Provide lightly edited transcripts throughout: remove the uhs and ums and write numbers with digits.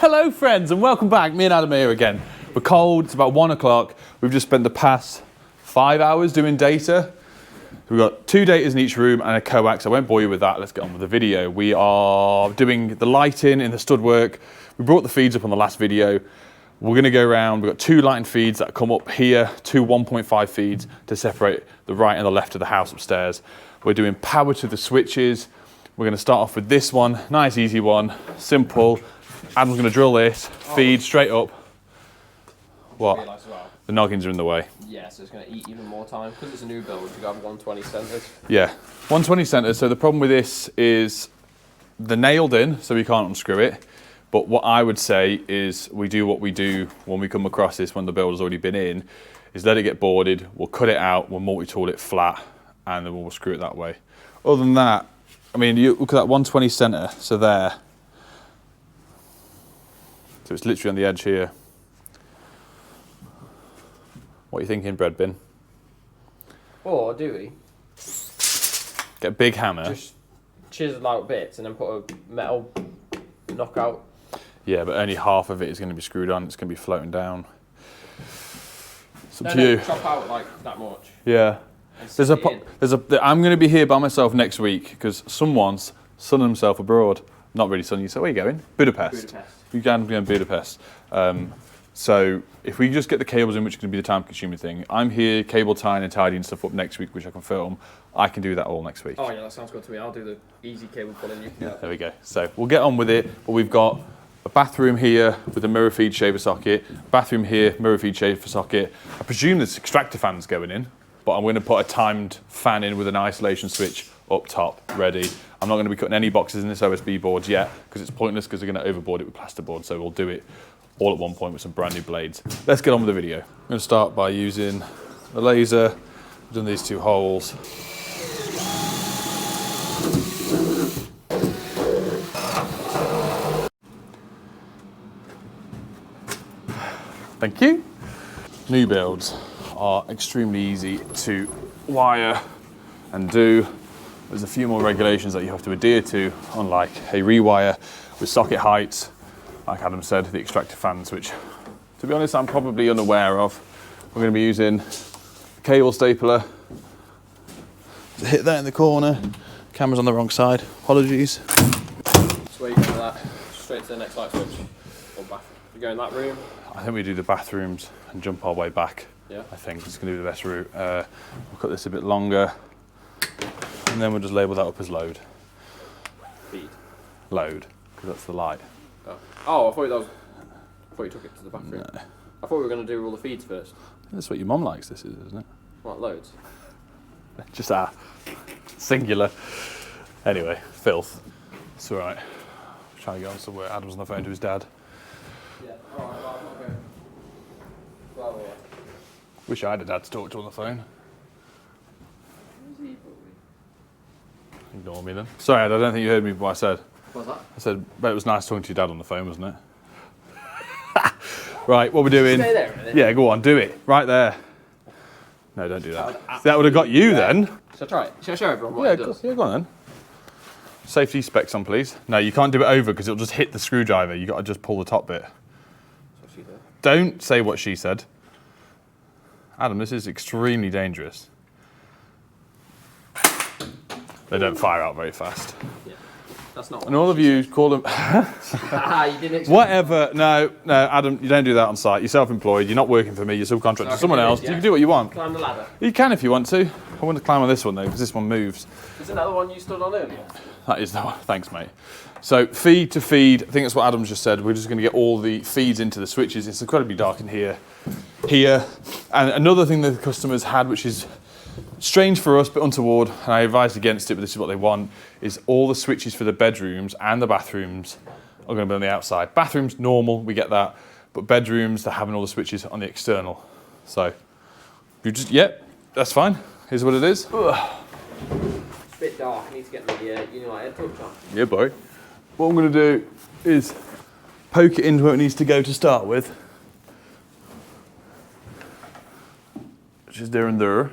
Hello friends and welcome back. Me and Adam are here again. We're cold, it's about 1 o'clock. We've just spent the past 5 hours doing data. We've got 2 datas in each room and a coax. I won't bore you with that, let's get on with the video. We are doing the lighting in the stud work. We brought the feeds up on the last video. We're gonna go around, we've got 2 lighting feeds that come up here, 2 1.5 feeds to separate the right and the left of the house upstairs. We're doing power to the switches. We're gonna start off with this one, nice easy one, simple. Adam's gonna drill this, feed straight up. What? Well. The noggins are in the way. Yeah, so it's going to eat even more time. Because it's a new build, you have 120 centres. Yeah, 120 centres. So the problem with this is they're nailed in, so we can't unscrew it. But what I would say is we do what we do when we come across this, when the build has already been in, is let it get boarded, we'll cut it out, we'll multi-tool it flat, and then we'll screw it that way. Other than that, I mean, you look at that 120 centre, so there. So it's literally on the edge here. What are you thinking, bread bin? Or do we? Get a big hammer. Just chisel out bits and then put a metal knockout. Yeah, but only half of it is going to be screwed on. It's going to be floating down. It's up to you. Chop out like that much. Yeah. I'm going to be here by myself next week because someone's sunning himself abroad. Not really sunning you. So where are you going? Budapest. You're going to Budapest. So if we just get the cables in, which is going to be the time-consuming thing, I'm here cable tying and tidying stuff up next week, which I can film. I can do that all next week. Oh yeah, that sounds good to me. I'll do the easy cable pulling. Yeah, there we go. So we'll get on with it. But we've got a bathroom here with a mirror feed shaver socket, bathroom here, mirror feed shaver socket. I presume there's extractor fans going in, but I'm going to put a timed fan in with an isolation switch up top, ready. I'm not going to be cutting any boxes in this OSB boards yet because it's pointless because we're going to overboard it with plasterboard. So we'll do it all at one point with some brand new blades. Let's get on with the video. I'm going to start by using the laser. I've done these 2 holes. Thank you. New builds are extremely easy to wire and do. There's a few more regulations that you have to adhere to, unlike a rewire with socket heights. Like Adam said, the extractor fans, which, to be honest, I'm probably unaware of. We're going to be using a cable stapler to hit that in the corner. Camera's on the wrong side. Apologies. So where you go with that? Straight to the next light switch or bathroom? We go in that room? I think we do the bathrooms and jump our way back. Yeah. I think it's going to be the best route. We'll cut this a bit longer, and then we'll just label that up as load. Feed. Load, because that's the light. Oh, I thought you took it to the bathroom. No. I thought we were going to do all the feeds first. That's what your mum likes, this is, isn't it? What, loads? Just singular. Anyway, filth. It's all right. I'm trying to get on somewhere. Adam's on the phone to his dad. Yeah, all right, well, I'm okay. Well, yeah. Wish I had a dad to talk to on the phone. Where's he, Ignore me then. Sorry, Ed, I don't think you heard me what I said. What's that? I said, but it was nice talking to your dad on the phone, wasn't it? Right, what we're doing. Stay there a minute. Yeah, go on, do it. Right there. No, don't do that. That would have got you then. Shall I try it? Shall I show everyone what it does? Yeah, go on then. Safety specs on, please. No, you can't do it over because it'll just hit the screwdriver. You've got to just pull the top bit. That's what she did. Don't say what she said. Adam, this is extremely dangerous. They don't fire out very fast. Yeah. That's not what And all of you call them... you didn't Whatever. No, Adam, you don't do that on site. You're self-employed. You're not working for me. You're subcontracted to someone else. You can do what you want. Climb the ladder. You can if you want to. I want to climb on this one though, because this one moves. Is that the one you stood on earlier? That is the one. Thanks, mate. So feed to feed. I think that's what Adam just said. We're just going to get all the feeds into the switches. It's incredibly dark in here. And another thing that the customers had, which is strange for us, but untoward, and I advised against it, but this is what they want, is all the switches for the bedrooms and the bathrooms are going to be on the outside. Bathrooms, normal, we get that. But bedrooms, they're having all the switches on the external. So, you just, yep, that's fine. Here's what it is. It's a bit dark. I need to get my head torch on. Yeah, boy. What I'm going to do is poke it into where it needs to go to start with. Which is there and there.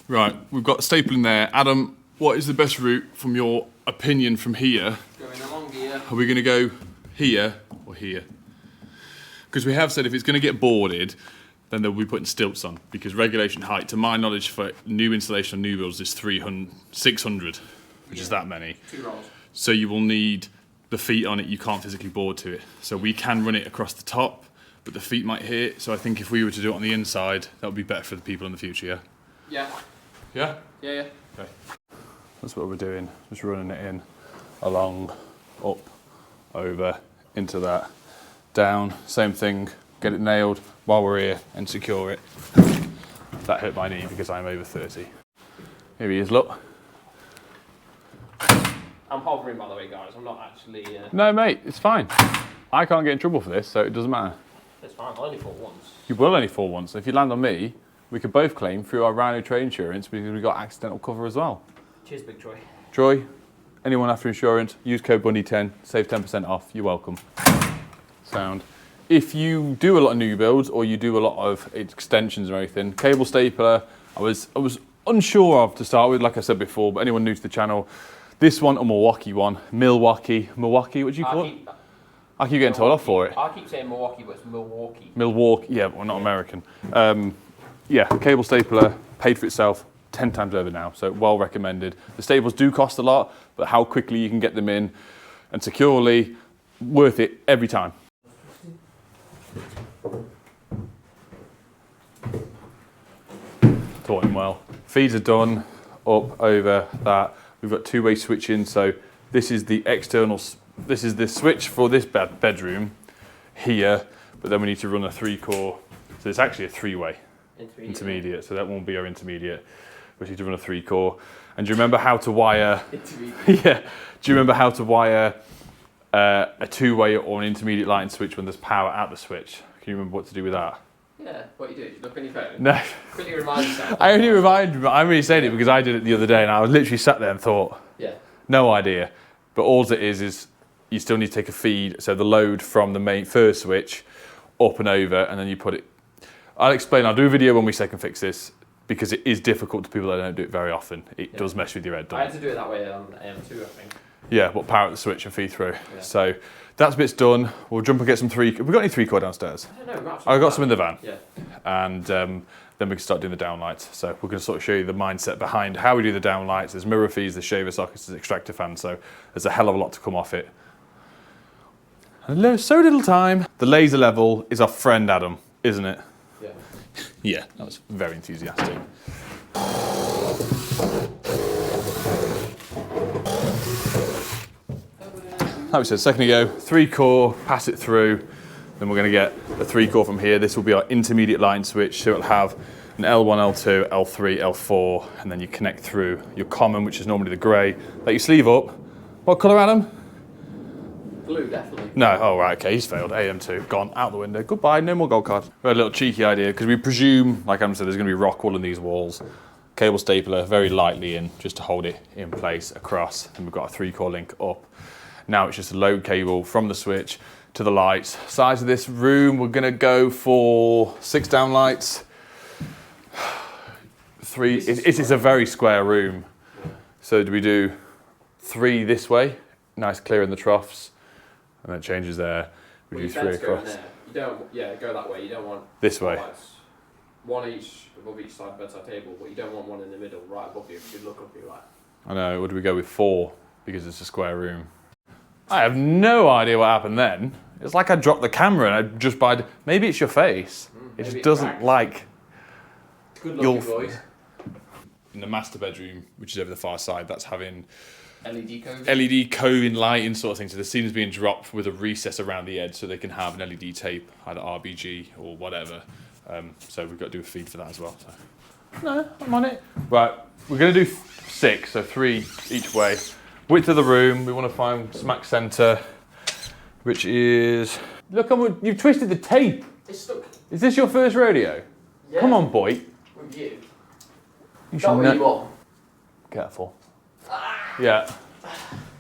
Right, we've got stapling there. Adam, what is the best route from your opinion from here? Going along here. Are we going to go here or or here. Because we have said if it's going to get boarded, then they'll be putting stilts on, because regulation height, to my knowledge, for new installation on new builds is 600, which is that many. 2 rolls. So you will need the feet on it, you can't physically board to it. So we can run it across the top, but the feet might hit. So I think if we were to do it on the inside, that would be better for the people in the future, yeah? Yeah. Yeah? Yeah, yeah. Okay. That's what we're doing, just running it in, along, up, over, into that, down, same thing, get it nailed while we're here and secure it. That hurt my knee because I'm over 30. Here he is, look. I'm hovering, by the way, guys. I'm not actually... No, mate, it's fine. I can't get in trouble for this, so it doesn't matter. It's fine, I'll only fall once. You will only fall once. If you land on me, we could both claim through our Rhino Trade insurance because we've got accidental cover as well. Cheers, Big Troy. Troy, anyone after insurance, use code Bundy10, save 10% off, you're welcome. Sound. If you do a lot of new builds or you do a lot of extensions or anything, cable stapler, I was unsure of to start with, like I said before, but anyone new to the channel, this one or Milwaukee one, Milwaukee, what do you call it? I keep getting told off for it. I keep saying Milwaukee, but it's Milwaukee. Milwaukee, yeah, well, not American. Yeah, cable stapler, paid for itself 10 times over now, so well recommended. The staples do cost a lot, but how quickly you can get them in and securely, worth it every time. Taught him well. Feeds are done, up, over, that. We've got two-way switching, so this is the external, this is the switch for this bedroom here, but then we need to run a 3-core, so it's actually a 3-way. Intermediate, so that won't be our intermediate. We need to run a 3-core. And do you remember how to wire? Yeah. Do you remember how to wire a 2-way or an intermediate lighting switch when there's power at the switch? Can you remember what to do with that? Yeah. What you do? You look on your phone. No. Quickly remind yourself. I only reminded, but I'm only saying it because I did it the other day, and I was literally sat there and thought, yeah, no idea. But all it is you still need to take a feed, so the load from the main first switch up and over, and then you put it. I'll explain. I'll do a video when we second fix this because it is difficult to people that don't do it very often. It does mess with your head. I had to do it that way on AM2, I think. Yeah, but power at the switch and feed through. Yeah. So that's bit's done. We'll jump and get some 3. Have we got any 3-core downstairs? I don't know. I've got some in the van. Yeah. And then we can start doing the downlights. So we're going to sort of show you the mindset behind how we do the downlights. There's mirror feeds, there's shaver sockets, there's extractor fans. So there's a hell of a lot to come off it. And so little time. The laser level is our friend Adam, isn't it? Yeah. Yeah, that was very enthusiastic. Like we said a second ago, 3-core, pass it through, then we're going to get a 3-core from here. This will be our intermediate line switch, so it'll have an L1, L2, L3, L4, and then you connect through your common, which is normally the grey. Let your sleeve up. What colour, Adam? Blue, definitely. No, oh right, okay, he's failed. AM2, gone, out the window. Goodbye, no more gold card. We had a little cheeky idea, because we presume, like Adam said, there's going to be rock wool in these walls. Cable stapler very lightly in, just to hold it in place across. And we've got a 3-core link up. Now it's just a load cable from the switch to the lights. Size of this room, we're going to go for 6 downlights. 3, it is a very square room. So do we do 3 this way? Nice clear in the troughs. And then it changes there. We do 3 across. You don't, go that way. You don't want this way. Lights. 1 each above each side bedside table, but you don't want one in the middle right above you, because you'd look up you're like. I know, or do we go with 4 because it's a square room? I have no idea what happened then. It's like I dropped the camera and I just maybe it's your face. It just doesn't like. Good looking boys. In the master bedroom, which is over the far side, that's having LED coving lighting sort of thing. So the ceiling's being dropped with a recess around the edge so they can have an LED tape, either RBG or whatever. So we've got to do a feed for that as well. So. No, I'm on it. Right, we're going to do 6, so 3 each way. Width of the room, we want to find smack centre, which is... Look, you've twisted the tape. It's stuck. Is this your first rodeo? Yeah. Come on, boy. With you. You should Not what you want. Careful. Yeah. So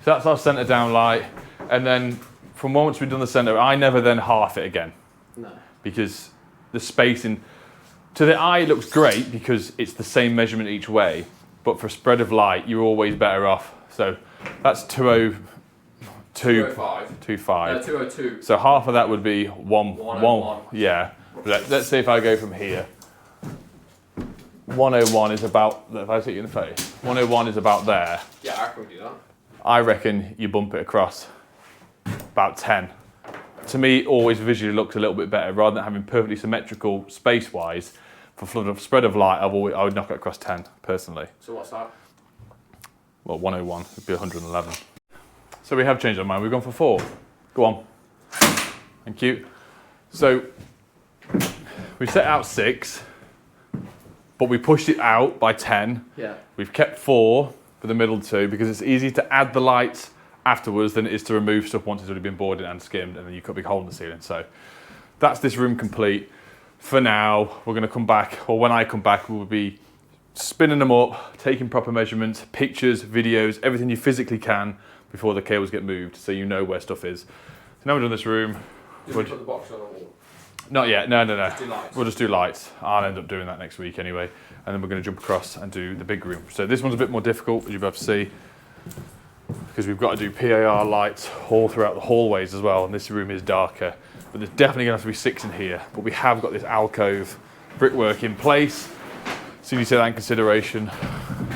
that's our centre downlight. And then from once we've done the centre, I never then half it again. No. Because the spacing... To the eye, it looks great because it's the same measurement each way. But for spread of light, you're always better off. So that's 20... 205. 205. 202. So half of that would be 101. Yeah. Let's say if I go from here, 101 is about, if I hit you in the face, 101 is about there. Yeah, I reckon we do that. I reckon you bump it across about 10. To me, it always visually looks a little bit better. Rather than having perfectly symmetrical space-wise, for spread of light, I would knock it across 10, personally. So what's that? Well, 101 would be 111. So we have changed our mind. We've gone for 4. Go on. Thank you. So we set out 6, but we pushed it out by 10. Yeah. We've kept 4 for the middle 2 because it's easy to add the lights afterwards than it is to remove stuff once it's already been boarded and skimmed, and then you've got a big hole in the ceiling. So that's this room complete. For now, we're going to come back, or when I come back, we'll be spinning them up, taking proper measurements, pictures, videos, everything you physically can before the cables get moved, so you know where stuff is. So now we're done this room. Did we put the box on the wall? Not yet, no. Just do lights. We'll just do lights. I'll end up doing that next week anyway. And then we're going to jump across and do the big room. So this one's a bit more difficult, as you'll be able to see, because we've got to do PAR lights all throughout the hallways as well, and this room is darker. But there's definitely going to have to be 6 in here. But we have got this alcove brickwork in place. So you need to take that in consideration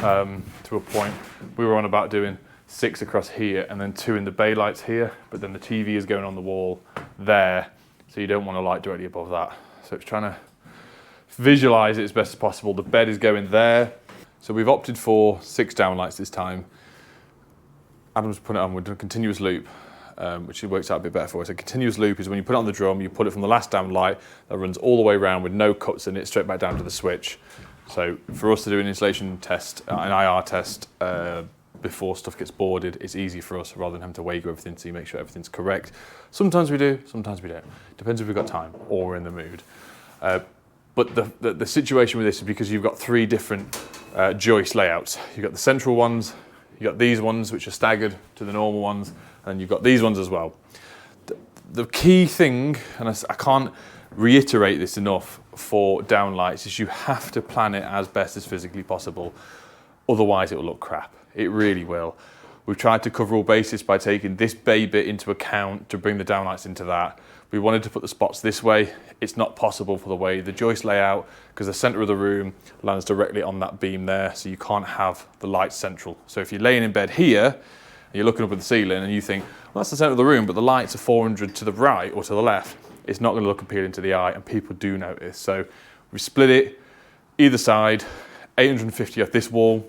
to a point. We were on about doing 6 across here and then 2 in the bay lights here, but then the TV is going on the wall there, so you don't want a light directly above that. So it's trying to visualize it as best as possible. The bed is going there. So we've opted for 6 downlights this time. Adam's put it on, we're doing a continuous loop, which works out a bit better for us. A continuous loop is when you put it on the drum, you put it from the last downlight that runs all the way around with no cuts in it, straight back down to the switch. So for us to do an installation test, an IR test, before stuff gets boarded, it's easy for us rather than having to wager everything so you make sure everything's correct. Sometimes we do, sometimes we don't. Depends if we've got time or we're in the mood. But the situation with this is because you've got 3 different joist layouts. You've got the central ones, you've got these ones which are staggered to the normal ones, and you've got these ones as well. The key thing, and I can't reiterate this enough for downlights, is you have to plan it as best as physically possible. Otherwise it will look crap. It really will. We've tried to cover all bases by taking this bay bit into account to bring the downlights into that. We wanted to put the spots this way. It's not possible for the way the joist layout, because the center of the room lands directly on that beam there, so you can't have the lights central. So if you're laying in bed here, and you're looking up at the ceiling and you think, well, that's the center of the room, but the lights are 400 to the right or to the left, it's not going to look appealing to the eye, and people do notice. So we split it either side, 850 off this wall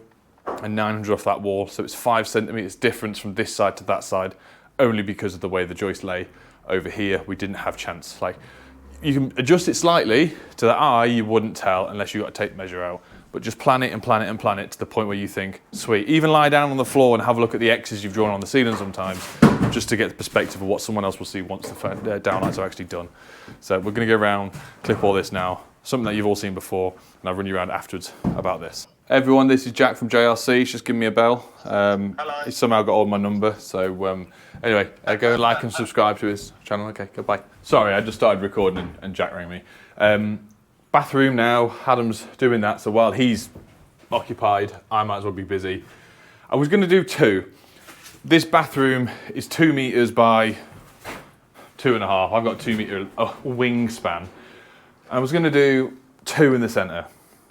and 900 off that wall. So it's 5 centimeters difference from this side to that side, only because of the way the joist lay over here. We didn't have chance. Like, you can adjust it slightly to the eye, you wouldn't tell unless you got a tape measure out. But just plan it and plan it and plan it to the point where you think, sweet. Even lie down on the floor and have a look at the X's you've drawn on the ceiling sometimes, just to get the perspective of what someone else will see once the downlights are actually done. So we're going to go around, clip all this now, something that you've all seen before, and I'll run you around afterwards about this. Everyone, this is Jack from JRC. He's just given me a bell. Hello. He's somehow got all my number. So anyway, go like and subscribe to his channel. Okay, goodbye. Sorry, I just started recording and Jack rang me. Bathroom now. Adam's doing that. So while he's occupied, I might as well be busy. I was going to do 2. This bathroom is 2 meters by 2.5. I've got 2 meter wingspan. I was going to do 2 in the center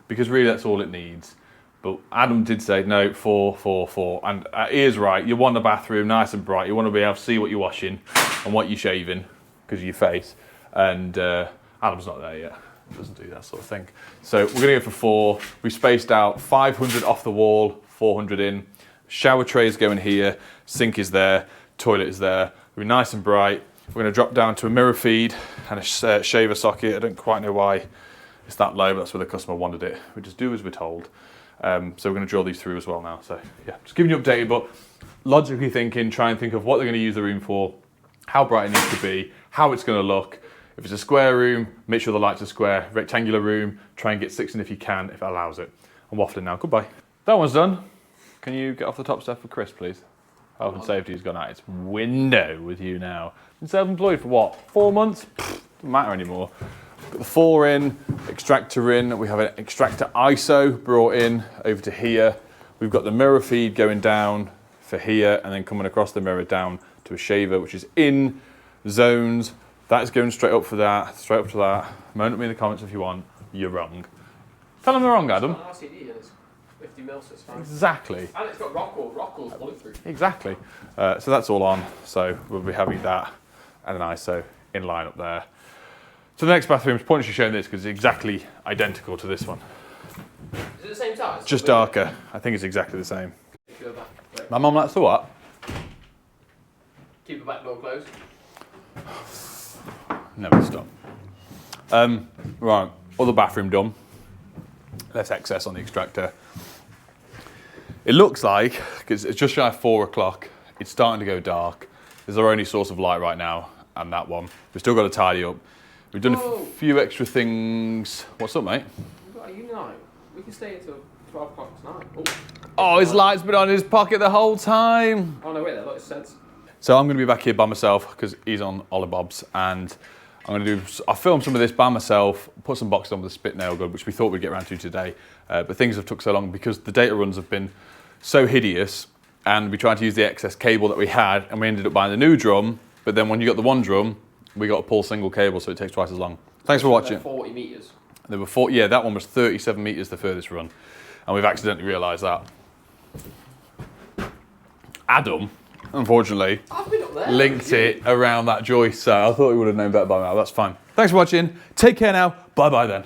because really that's all it needs. But Adam did say, no, 4, 4, 4. And he is right. You want a bathroom nice and bright. You want to be able to see what you're washing and what you're shaving because of your face. And Adam's not there yet. Doesn't do that sort of thing. So we're going to go for 4. We spaced out 500 off the wall, 400 in. Shower tray is going here. Sink is there. Toilet is there. We're nice and bright. We're going to drop down to a mirror feed and a shaver socket. I don't quite know why it's that low, but that's where the customer wanted it. We just do as we're told. So we're going to draw these through as well now. So yeah, just giving you updated, but logically thinking, try and think of what they're going to use the room for, how bright it needs to be, how it's going to look. If it's a square room, make sure the lights are square. Rectangular room, try and get 6 in if you can, if it allows it. I'm waffling now, goodbye. That one's done. Can you get off the top step for Chris, please? Health and safety has gone out its window with you now. Been self-employed for what, 4 months? Doesn't matter anymore. Got the 4 in, extractor in. We have an extractor ISO brought in over to here. We've got the mirror feed going down for here, and then coming across the mirror down to a shaver, which is in zones. That is going straight up for that, straight up to that. Moan at me in the comments if you want. You're wrong. Tell them they're wrong, Adam. It's got an RCD and it's 50 mil, so it's fine. Exactly. And it's got Rockall's bulletproof. Exactly. So that's all on. So we'll be having that and an ISO in line up there. So the next bathroom is pointless showing this because it's exactly identical to this one. Is it the same size? Just darker. I think it's exactly the same. My mum likes the what? Keep the back door closed. Never stop. Right, other bathroom done. Less excess on the extractor. It looks like, because it's just shy of 4 o'clock, it's starting to go dark. There's our only source of light right now, and that one. We've still got to tidy up. We've done a few extra things. What's up, mate? We've got a unite. We can stay until 12 o'clock tonight. Oh, his light's been on his pocket the whole time. Oh no, wait, that looks sense. So I'm going to be back here by myself because he's on Ollie Bob's, and I'll film some of this by myself, put some boxes on with a spit nail gun, which we thought we'd get around to today. But things have took so long because the data runs have been so hideous, and we tried to use the excess cable that we had, and we ended up buying the new drum. But then when you got the one drum, we got to pull single cable, so it takes twice as long. Thanks for watching. 40 metres. There were 40, yeah, that one was 37 metres the furthest run, and we've accidentally realised that. Adam, unfortunately, I've been up there. linked it around that joist, so I thought he would have known better by now. That's fine. Thanks for watching. Take care now. Bye-bye then.